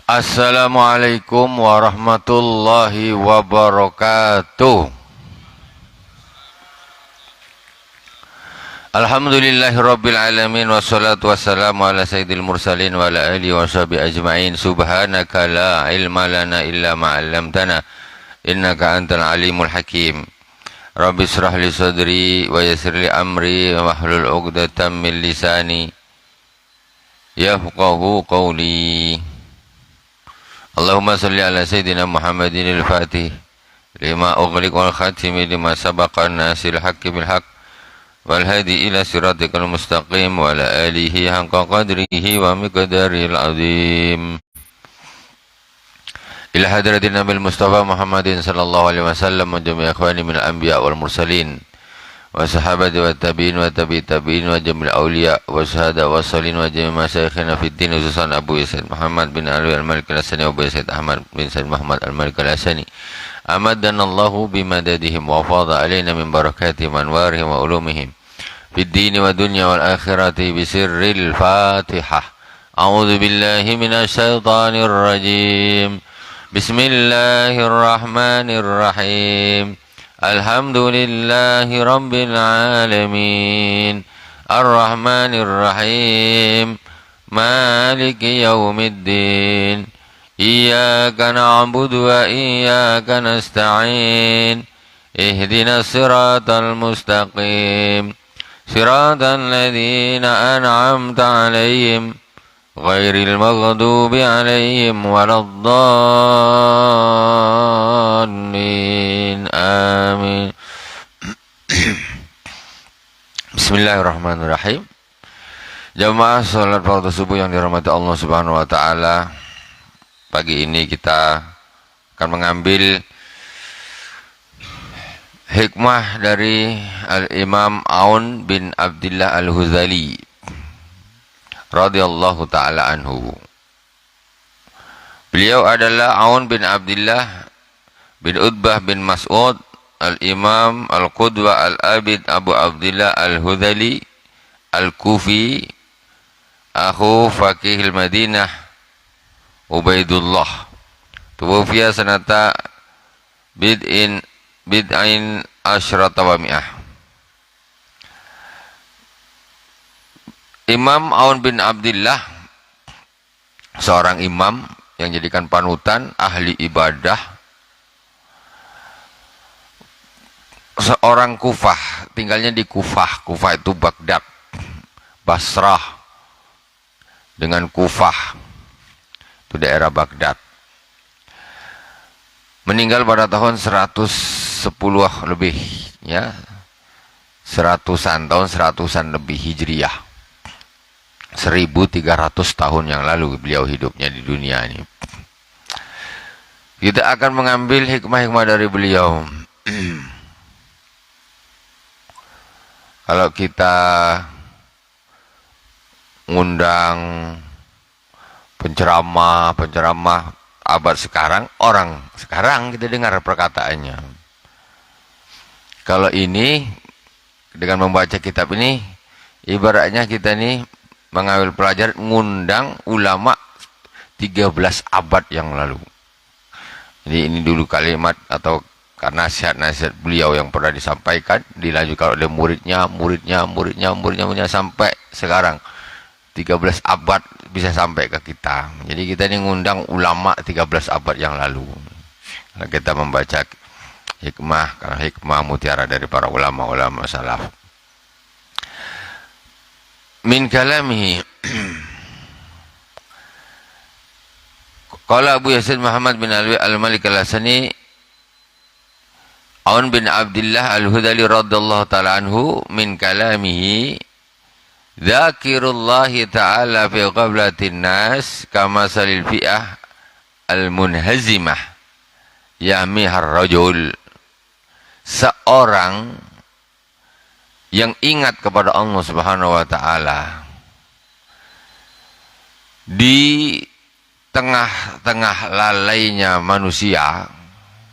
Assalamualaikum warahmatullahi wabarakatuh. Alhamdulillahirabbil alamin wassalatu wassalamu ala sayyidil mursalin wa ala alihi washabihi ajmain. Subhanaka la ilma lana illa ma 'allamtana innaka antal alimul hakim. Rabbi shrah li sadri wa yassir li amri wa hlul 'uqdatam min lisani yafqahu qawli. Allahumma salli ala sayyidina Muhammadin al-Fatih lima ughliq wal khatimi lima sabaqa nasil haqqi bil haqq wal hadi ila siratikal mustaqim wa ala alihi haqqa qadrihi wa miqdaril azim. Ila hadratin Nabil Mustafa Muhammadin sallallahu alaihi wasallam wa jami'i ikhwani minal anbiya wal mursalin wa sahabati wa tabi'in wa tabi'in wa jami'il awliya wa syahada wa salin wa jami'i masyayikhina fid din khususan Abu Said Muhammad bin Ali al-Malik al-Hasani wa Abu Said Ahmad bin Said Muhammad al-Malik al-Hasani amaddanallahu bimadadihim wa fadha alaina min barakatihim anwarihim wa ulumihim fid din wa dunya wal akhirati bisirril Fatihah. A'udzu billahi minasy syaithanir rajim. Bismillahirrahmanirrahim. Alhamdulillahi rabbil alamin. Ar-Rahmanir Rahim. Maliki yaumiddin. Iyyaka na'budu wa iyyaka nasta'in. Ihdinas siratal mustaqim. Siratal ladzina an'amta 'alaihim ghairil maghdubi 'alaihim waladdallin. Amin. Bismillahirrahmanirrahim. Jamaah salat fardu subuh yang dirahmati Allah Subhanahu wa taala. Pagi ini kita akan mengambil hikmah dari Al-Imam Aun bin Abdillah Al-Huzali radhiyallahu taala anhu. Beliau adalah Aun bin Abdillah bin Utbah bin Mas'ud Al-Imam Al-Qudwa Al-Abid Abu Abdillah Al-Huzali Al-Kufi akhu Faqihil Madinah Ubaidullah tuwfiya sanata bid'in asyrata wa mi'ah. Imam Aun bin Abdillah seorang imam yang jadikan panutan, ahli ibadah, seorang Kufah, tinggalnya di Kufah. Kufah itu Baghdad, Basrah dengan Kufah itu daerah Baghdad. Meninggal pada tahun 110 lebih, ya, tahun 100-an lebih Hijriyah. 1300 tahun yang lalu beliau hidupnya di dunia ini. Kita akan mengambil hikmah-hikmah dari beliau. Kalau kita ngundang penceramah abad sekarang, orang sekarang kita dengar perkataannya. Kalau ini dengan membaca kitab ini, ibaratnya kita ini mengambil pelajaran ngundang ulama 13 abad yang lalu. Jadi ini dulu kalimat atau karena nasihat-nasihat beliau yang pernah disampaikan, dilanjutkan oleh muridnya sampai sekarang 13 abad bisa sampai ke kita. Jadi kita ini ngundang ulama 13 abad yang lalu. Kalau kita membaca hikmah, karena hikmah mutiara dari para ulama-ulama salaf. Min kalamihi qala Abu Yazid Muhammad bin Alwi Al-Malik Al-Hasani Aun bin Abdillah Al-Hudali radhiyallahu ta'ala anhu min kalamihi Dzakirullahi ta'ala fi qablatin nas kama salil fi'ah al-munhazimah yamihar rajul. Seorang yang ingat kepada Allah Subhanahu wa taala di tengah-tengah lalainya manusia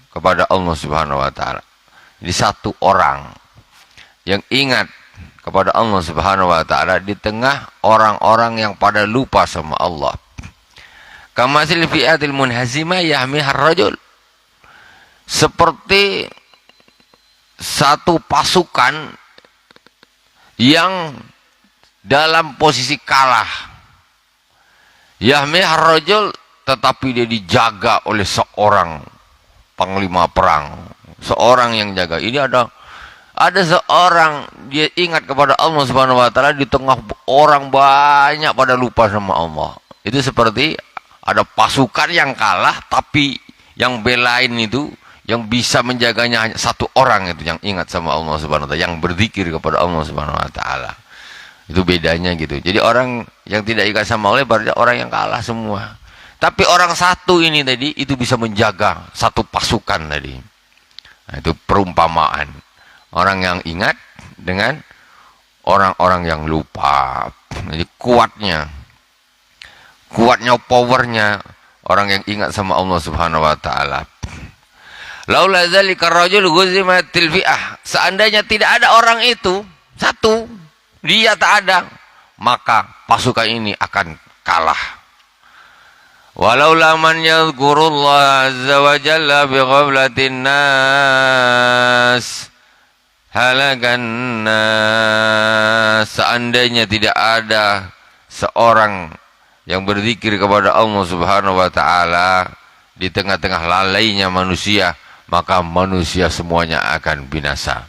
kepada Allah Subhanahu wa taala. Jadi satu orang yang ingat kepada Allah Subhanahu wa taala di tengah orang-orang yang pada lupa sama Allah. Kamasil fi'atil munhazimah yahmihar rajul. Seperti satu pasukan yang dalam posisi kalah. Yahmihar rajul, tetapi dia dijaga oleh seorang panglima perang. Seorang yang jaga. Ini ada seorang, dia ingat kepada Allah Subhanahu wa taala di tengah orang banyak pada lupa sama Allah. Itu seperti ada pasukan yang kalah, tapi yang belain itu, yang bisa menjaganya hanya satu orang itu yang ingat sama Allah Subhanahu wa taala, yang berzikir kepada Allah Subhanahu wa taala. Itu bedanya gitu. Jadi orang yang tidak ingat sama Allah berarti orang yang kalah semua. Tapi orang satu ini tadi itu bisa menjaga satu pasukan tadi. Nah, itu perumpamaan. Orang yang ingat dengan orang-orang yang lupa. Jadi kuatnya powernya orang yang ingat sama Allah Subhanahu wa taala. Laula dzalika ar-rajul ghuzimatil fi'ah. Seandainya tidak ada orang itu, satu, dia tak ada, maka pasukan ini akan kalah. Walau man yadhkurullah azza wa jalla bi ghaflatin nas halakan nas. Seandainya tidak ada seorang yang berzikir kepada Allah Subhanahu wa taala di tengah-tengah lalainya manusia, maka manusia semuanya akan binasa.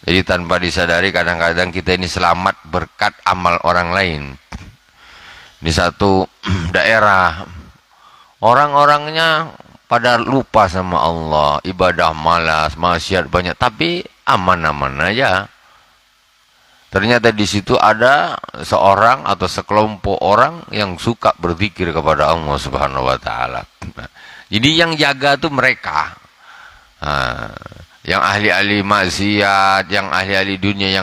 Jadi tanpa disadari kadang-kadang kita ini selamat berkat amal orang lain. Di satu daerah orang-orangnya pada lupa sama Allah, ibadah malas, maksiat banyak, tapi aman-aman aja. Ternyata di situ ada seorang atau sekelompok orang yang suka berzikir kepada Allah Subhanahu wa taala. Jadi yang jaga tuh mereka. Yang ahli-ahli maksiat, yang ahli-ahli dunia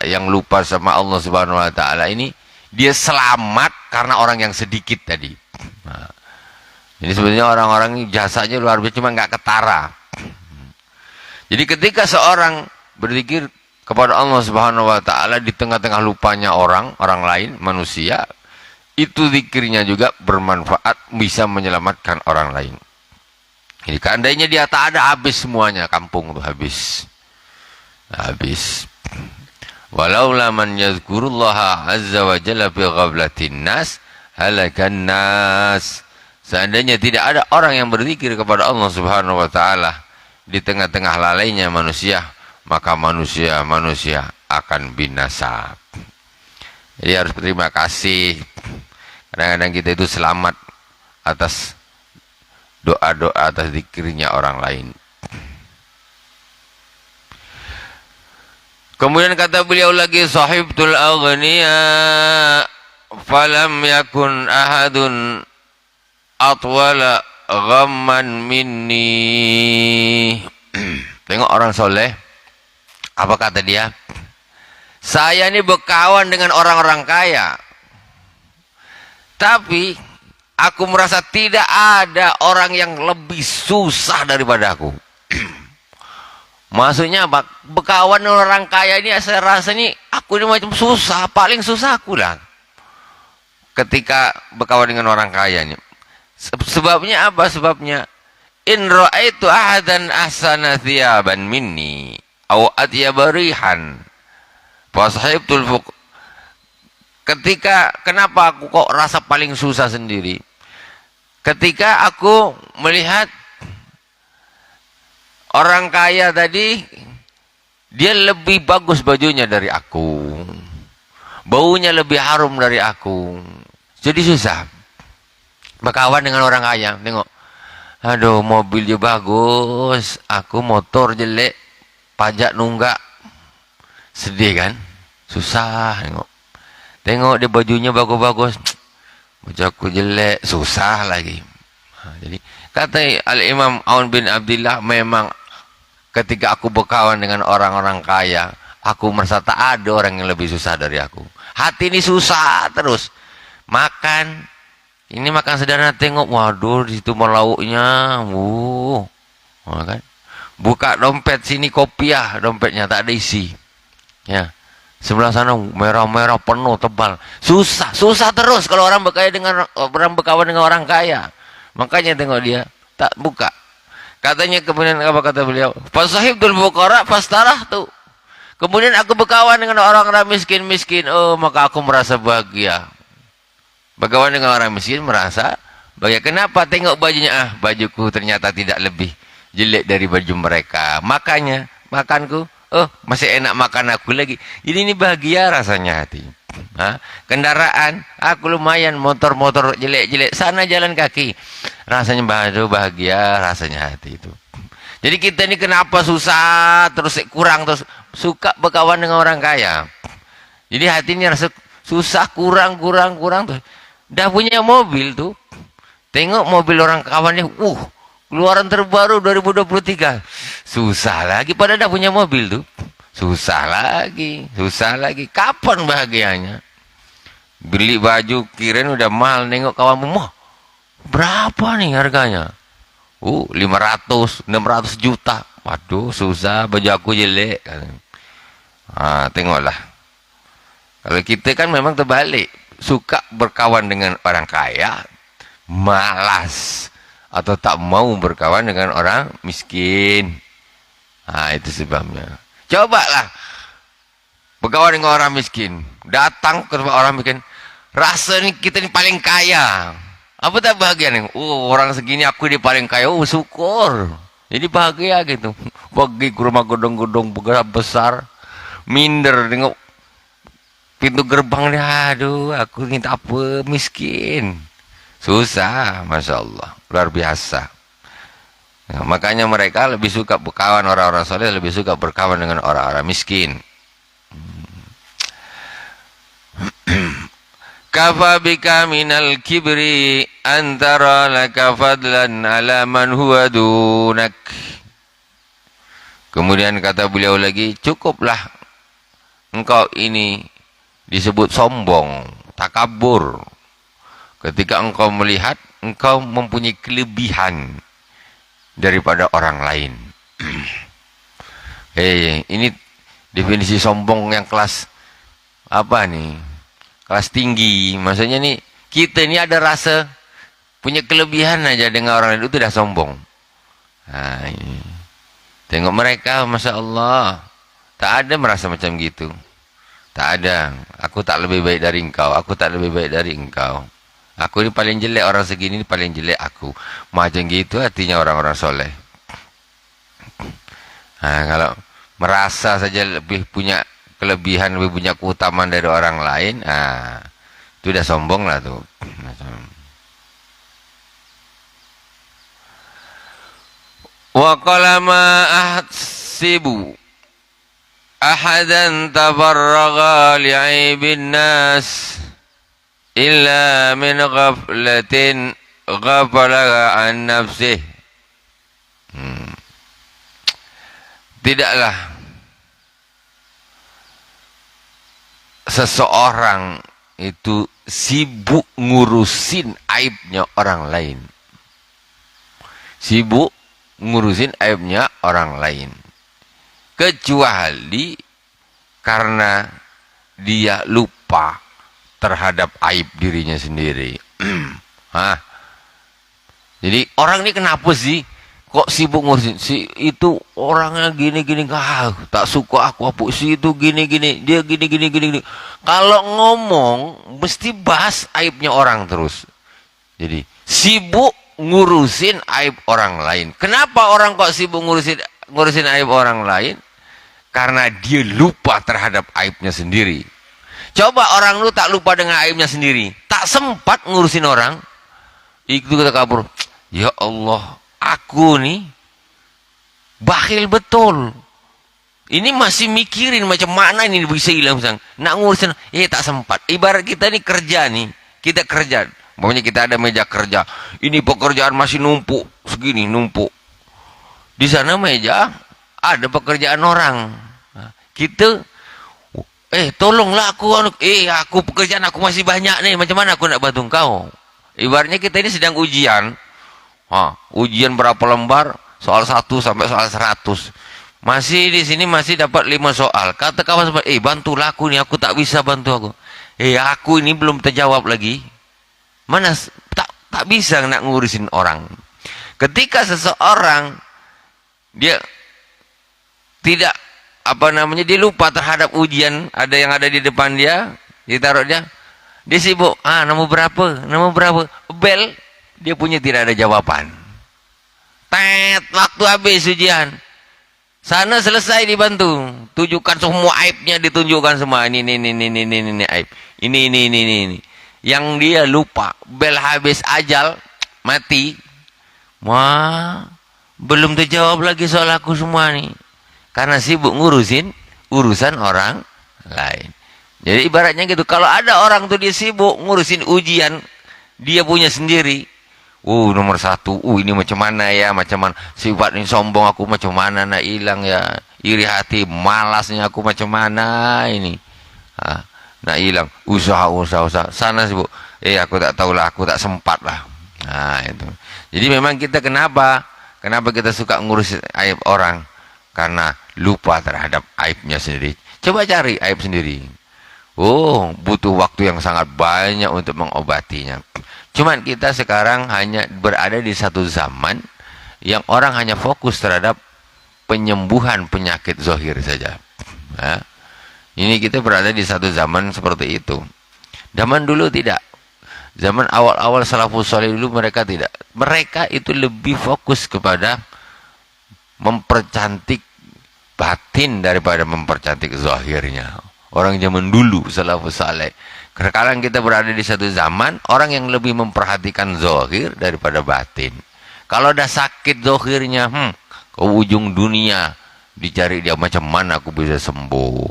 yang lupa sama Allah Subhanahu wa taala ini, dia selamat karena orang yang sedikit tadi. Ini sebenarnya orang-orang jasanya luar biasa, cuma nggak ketara. Jadi ketika seorang berzikir kepada Allah Subhanahu wa taala di tengah-tengah lupanya orang lain, manusia, itu zikirnya juga bermanfaat, bisa menyelamatkan orang lain. Jadi seandainya dia tak ada, habis semuanya, kampung itu habis. Walau man yazkurullaha azza wa jalla fi ghaflatin nas halakan nas. Seandainya tidak ada orang yang berzikir kepada Allah Subhanahu wa taala di tengah-tengah lalainya manusia, maka manusia akan binasa. Jadi harus berterima kasih. Kadang-kadang kita itu selamat atas doa-doa, atas zikirnya orang lain. Kemudian kata beliau lagi, sahibtul aghniya falam yakun ahadun atwala ghamman minni. Tengok orang soleh, apa kata dia? Saya ini berkawan dengan orang-orang kaya, tapi aku merasa tidak ada orang yang lebih susah daripada aku. Maksudnya apa? Berkawan dengan orang kaya ini saya rasa ini aku ini macam susah, paling susah aku lah ketika berkawan dengan orang kaya ini. Sebabnya apa? Sebabnya in ra'aitu ahadan ahsana thiyaban minni aw atyaba rihan fa sahibtul fuq. Ketika kenapa aku kok rasa paling susah sendiri? Ketika aku melihat orang kaya tadi, dia lebih bagus bajunya dari aku, baunya lebih harum dari aku, jadi susah berkawan dengan orang kaya. Tengok, aduh mobilnya bagus, aku motor jelek, pajak nunggak, sedih kan, susah. Tengok dia bajunya bagus-bagus, baju aku jelek, susah lagi. Jadi kata Al-Imam Aun bin Abdillah, memang ketika aku berkawan dengan orang-orang kaya, aku merasa tak ada orang yang lebih susah dari aku. Hati ini susah terus. Makan, ini makan sederhana, tengok, waduh di situ lauknya, kan? Buka dompet sini kopiah, dompetnya tak ada isi. Ya, Sebelah sana merah-merah penuh tebal. Susah terus kalau orang berkawan dengan orang kaya. Makanya tengok dia tak buka. Katanya kemudian apa kata beliau? Fasahibtul fuqara fastarahtu. Kemudian aku berkawan dengan orang-orang miskin. Oh, maka aku merasa bahagia. Berkawan dengan orang miskin merasa bahagia. Kenapa? Tengok bajunya. Bajuku ternyata tidak lebih jelek dari baju mereka. Makanya makanku, masih enak makan aku lagi. Jadi ini bahagia rasanya hati. Kendaraan, aku lumayan motor-motor jelek-jelek. Sana jalan kaki. Rasanya bahagia rasanya hati itu. Jadi kita ini kenapa susah terus kurang terus suka berkawan dengan orang kaya. Jadi hatinya rasa susah kurang terus. Dah punya mobil tuh. Tengok mobil orang kawannya, keluaran terbaru 2023. Susah lagi pada dah punya mobil tuh. Susah lagi. Kapan bahagianya? Beli baju kirain udah mahal, nengok kawanmu, berapa nih harganya? 500, 600 juta. Waduh, susah, baju aku jelek. Tengoklah. Kalau kita kan memang terbalik. Suka berkawan dengan orang kaya, malas. Atau tak mau berkawan dengan orang miskin. Itu sebabnya. Cobalah berkawan dengan orang miskin. Datang ke tempat orang miskin. Rasa nih kita ini paling kaya. Apa tak bahagia nih? Orang segini aku dia paling kaya. Syukur. Jadi bahagia gitu. Pergi ke rumah gedung-gedung besar. Minder tengok pintu gerbang dia. Aduh, aku ini tak apa, miskin. Susah, Masya Allah. Luar biasa. Makanya mereka lebih suka berkawan, orang-orang soleh lebih suka berkawan dengan orang-orang miskin. Kafa bika minal kibri antara laka fadlan ala man huwa dunak. Kemudian kata beliau lagi, cukuplah engkau ini disebut sombong, takabur. Ketika engkau melihat engkau mempunyai kelebihan daripada orang lain. Ini definisi sombong yang kelas apa nih? Kelas tinggi. Maksudnya nih, kita ini ada rasa punya kelebihan aja dengan orang lain, itu dah sombong. Ini. Tengok mereka, Masya Allah. Tak ada merasa macam gitu. Tak ada. Aku tak lebih baik dari engkau. Aku tak lebih baik dari engkau. Aku ini paling jelek, orang segini ini paling jelek aku. Macam gitu artinya orang-orang soleh. Kalau merasa saja lebih punya kelebihan, lebih punya keutamaan dari orang lain, itu udah sombong lah tuh. Wa qala ma ahsibu ahadan tabarraga li'aibin nas illa min ghaflatin ghafalaha an nafsih. Tidaklah seseorang itu sibuk ngurusin aibnya orang lain. Sibuk ngurusin aibnya orang lain. Kecuali karena dia lupa terhadap aib dirinya sendiri. Jadi orang ini kenapa sih kok sibuk ngurusin? Si itu orangnya gini-gini, tak suka aku, apa si itu gini-gini, dia gini-gini. Kalau ngomong mesti bahas aibnya orang terus. Jadi sibuk ngurusin aib orang lain. Kenapa orang kok sibuk ngurusin aib orang lain? Karena dia lupa terhadap aibnya sendiri. Coba orang lu tak lupa dengan aibnya sendiri, tak sempat ngurusin orang. Itu kata kabur. Ya Allah, aku nih bakhil betul. Ini masih mikirin macam mana ini bisa hilang. Nak ngurusin, tak sempat. Ibarat kita ini kerja nih, kita kerja. Pokoknya kita ada meja kerja. Ini pekerjaan masih numpuk, segini numpuk. Di sana meja ada pekerjaan orang. Kita, tolonglah aku pekerjaan aku masih banyak nih. Macam mana aku nak bantu kau? Ibaratnya kita ini sedang ujian. Ujian berapa lembar? Soal 1 sampai soal 100. Masih di sini masih dapat 5 soal. Kata kawan semua, bantulah aku nih, aku tak bisa bantu aku. Aku ini belum terjawab lagi. Mana tak bisa nak ngurusin orang. Ketika seseorang dia tidak dia lupa terhadap ujian ada yang ada di depan dia, ditaruh dia sibuk. Nomor berapa, bel, dia punya tidak ada jawaban. Waktu habis ujian, sana selesai dibantu, tunjukkan semua aibnya, ditunjukkan semua, ini aib, ini. Yang dia lupa, bel habis, ajal, mati, belum terjawab lagi soal aku semua nih, karena sibuk ngurusin urusan orang lain. Jadi ibaratnya gitu, kalau ada orang tuh dia sibuk ngurusin ujian dia punya sendiri, nomor 1, ini macam mana ya, macam mana sifat ini, sombong aku macam mana nak hilang ya, iri hati, malasnya aku macam mana ini, nak hilang, usaha sana sibuk, aku tak tahulah, aku tak sempat lah. Itu. Jadi memang kita kenapa kita suka ngurus aib orang? Karena lupa terhadap aibnya sendiri. Coba cari aib sendiri. Butuh waktu yang sangat banyak untuk mengobatinya. Cuman kita sekarang hanya berada di satu zaman yang orang hanya fokus terhadap penyembuhan penyakit zahir saja. Ini kita berada di satu zaman seperti itu. Zaman dulu tidak. Zaman awal-awal salafus saleh dulu mereka tidak. Mereka itu lebih fokus kepada mempercantik batin daripada mempercantik zahirnya. Orang zaman dulu salafus saleh. Sekarang kita berada di satu zaman orang yang lebih memperhatikan zahir daripada batin. Kalau ada sakit zahirnya, ke ujung dunia dicari dia, macam mana aku bisa sembuh.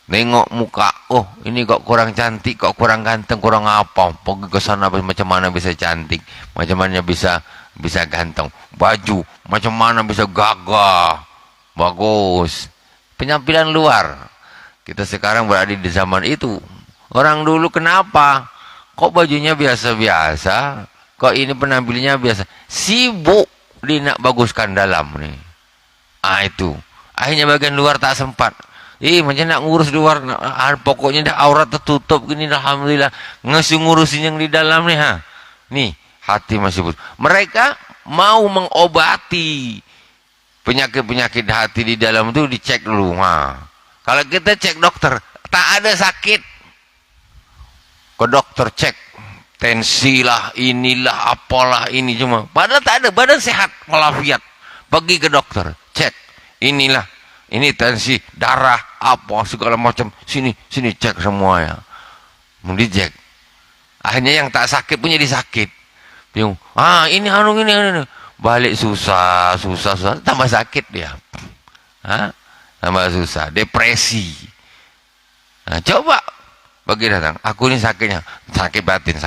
Nengok muka, ini kok kurang cantik, kok kurang ganteng, kurang apa, pergi ke sana macam mana bisa cantik, macam mana bisa ganteng, baju macam mana bisa gagah, bagus, penampilan luar. Kita sekarang berada di zaman itu. Orang dulu kenapa kok bajunya biasa-biasa, kok ini penampilannya biasa, sibuk dia nak baguskan dalam nih. Itu akhirnya bagian luar tak sempat. Macam nak ngurus luar, pokoknya dah aurat tertutup gini, alhamdulillah, ngurusin yang di dalam nih. Nih hati masih busuk. Mereka mau mengobati penyakit-penyakit hati di dalam itu, dicek dulu. Kalau kita cek dokter, tak ada sakit, ke dokter cek tensi lah, inilah, apalah ini, cuma padahal tak ada, badan sehat walafiat, pergi ke dokter cek, inilah, ini tensi, darah, apa segala macam, sini cek semua ya, mau dicek. Akhirnya yang tak sakit punya disakit, bingung, ini balik susah, tambah sakit dia, tambah susah, depresi. Coba bagi datang, aku ini sakitnya, sakit batin,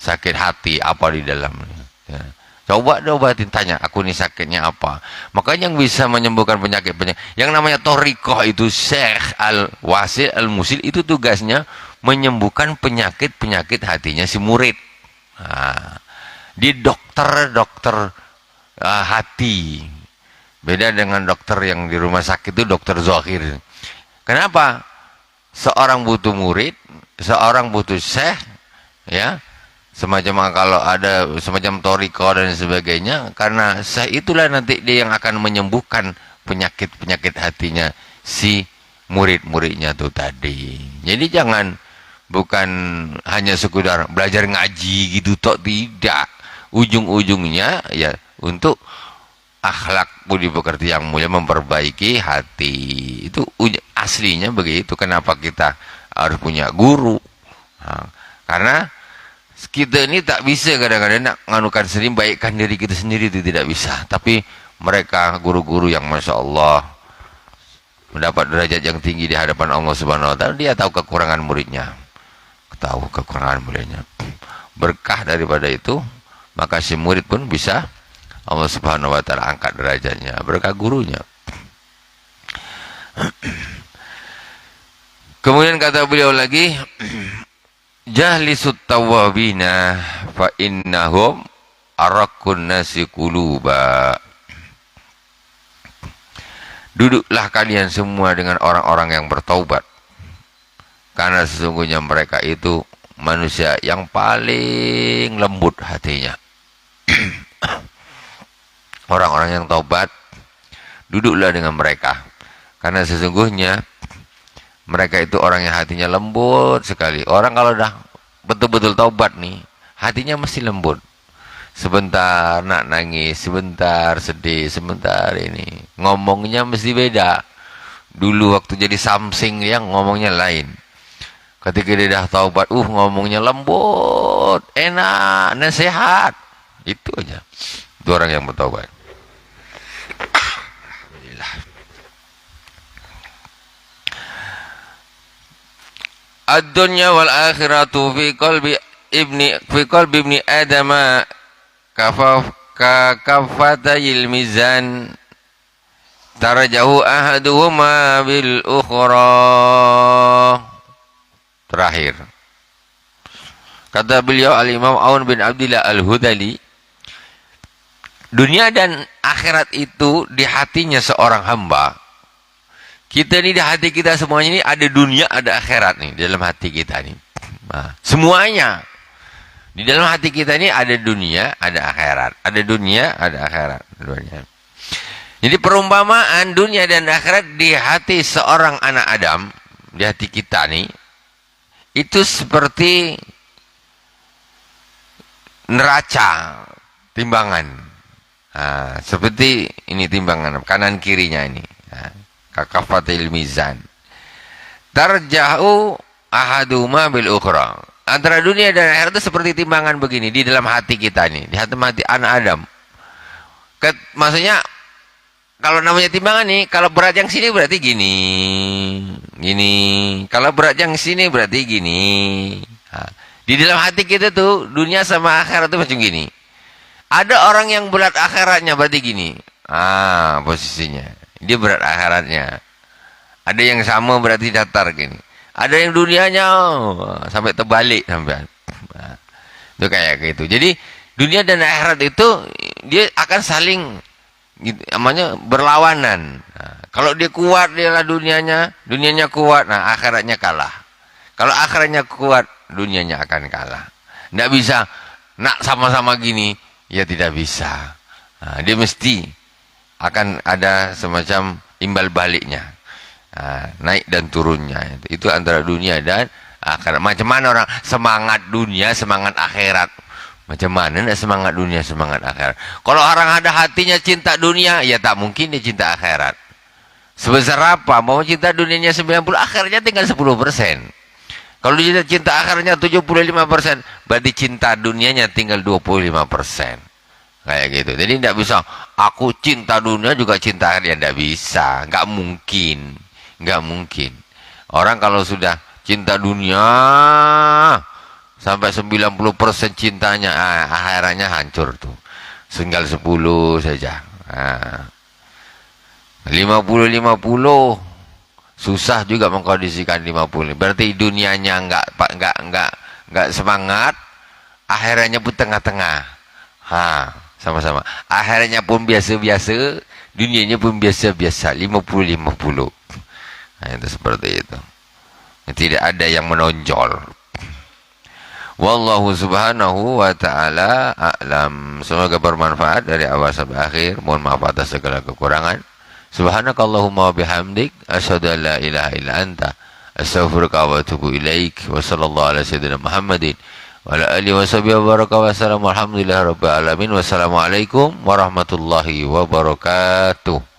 sakit hati apa di dalamnya. Coba diobatin, tanya, aku ini sakitnya apa. Makanya yang bisa menyembuhkan penyakit yang namanya thariqah itu, Syekh Al-Wasil Al-Musil, itu tugasnya menyembuhkan penyakit hatinya si murid. Di dokter hati. Beda dengan dokter yang di rumah sakit, itu dokter zahir. Kenapa? Seorang butuh murid, seorang butuh syekh, ya, semacam kalau ada semacam thariqah dan sebagainya, karena syekh itulah nanti dia yang akan menyembuhkan penyakit hatinya si murid-muridnya itu tadi. Jadi bukan hanya sekedar belajar ngaji gitu tok, tidak. Ujung-ujungnya ya untuk akhlak budi pekerti yang mulia, memperbaiki hati. Itu aslinya begitu. Kenapa kita harus punya guru? Karena kita ini tak bisa kadang-kadang nak nganukan sendiri, baikkan diri kita sendiri, itu tidak bisa. Tapi mereka guru-guru yang Masya Allah mendapat derajat yang tinggi di hadapan Allah Subhanahu Wa Taala, dia tahu kekurangan muridnya, berkah daripada itu, maka si murid pun bisa Allah Subhanahu Wa Taala angkat derajatnya berkah gurunya. Kemudian kata beliau lagi, jahlisut tawabina fa innahum arakun nasi quluba. Duduklah kalian semua dengan orang-orang yang bertaubat, karena sesungguhnya mereka itu manusia yang paling lembut hatinya. Orang-orang yang taubat, duduklah dengan mereka, karena sesungguhnya mereka itu orang yang hatinya lembut sekali. Orang kalau udah betul-betul taubat nih, hatinya mesti lembut. Sebentar nak nangis, sebentar sedih, sebentar ini. Ngomongnya mesti beda. Dulu waktu jadi samsing yang ngomongnya lain. Ketika dia dah taubat, ngomongnya lembut, enak, nasihat. Itu aja. Itu orang yang bertaubat. Alhamdulillah. Ad-dunya wal akhiratu fi qalbi ibni Adama kafatayil mizan tarjahu ahaduhuma bil ukhra. Terakhir kata beliau Al-Imam Aun bin Abdillah Al-Hudali, dunia dan akhirat itu di hatinya seorang hamba. Kita ini di hati kita semuanya ini ada dunia, ada akhirat nih dalam hati kita nih. Nah, semuanya di dalam hati kita ini ada dunia, ada akhirat. Ada dunia, ada akhirat. Dunia. Jadi perumpamaan dunia dan akhirat di hati seorang anak Adam, di hati kita nih, itu seperti neraca, timbangan. Nah, seperti ini timbangan, kanan kirinya ini. Nah, kakafatil mizan. Tarjahu ahaduma bil ukhra. Antara dunia dan akhirat itu seperti timbangan begini di dalam hati kita nih, di hati anak Adam. Maksudnya kalau namanya timbangan nih, kalau berat yang sini berarti gini, gini. Kalau berat yang sini berarti gini. Nah, di dalam hati kita tuh dunia sama akhirat itu macam gini. Ada orang yang berat akhiratnya berarti gini. Posisinya dia berat akhiratnya. Ada yang sama berarti datar gini. Ada yang dunianya sampai terbalik sampai. Nah, itu kayak gitu. Jadi dunia dan akhirat itu dia akan saling gitu, namanya berlawanan. Nah, kalau dia kuat dialah dunianya kuat, nah akhiratnya kalah. Kalau akhiratnya kuat, dunianya akan kalah. Tidak bisa nak sama-sama gini, ya tidak bisa. Nah, dia mesti akan ada semacam imbal baliknya. Naik dan turunnya itu antara dunia dan akhirat. Macam mana orang semangat dunia, semangat akhirat? Macam mana nak semangat dunia, semangat akhirat? Kalau orang ada hatinya cinta dunia, ya tak mungkin dia cinta akhirat. Sebesar apa? Mau cinta dunianya 90, akhirnya tinggal 10%. Kalau dia cinta akhiratnya 75%, berarti cinta dunianya tinggal 25%. Kayak gitu. Jadi tidak bisa aku cinta dunia juga cinta akhirat, ya tidak bisa, nggak mungkin. Nggak mungkin. Orang kalau sudah cinta dunia sampai 90% cintanya, akhiratnya hancur tuh. Tinggal 10 saja. 50-50 susah juga mengkondisikan 50. Berarti dunianya enggak semangat, akhiratnya pun tengah-tengah. Sama-sama. Akhiratnya pun biasa-biasa, dunianya pun biasa-biasa, 50-50. Nah, itu seperti itu. Tidak ada yang menonjol. Wallahu subhanahu wa ta'ala a'lam. Semoga bermanfaat dari awal sampai akhir. Mohon maaf atas segala kekurangan. Subhanakallahumma wa bihamdik asyhadu an la ilaha illa anta astaghfiruka wa atubu ilaik. Wa sallallahu ala sayyidina Muhammadin wa ala alihi wa sahbihi wa baraka wa salam. Alhamdulillah rabbil alamin. Wassalamualaikum warahmatullahi wabarakatuh.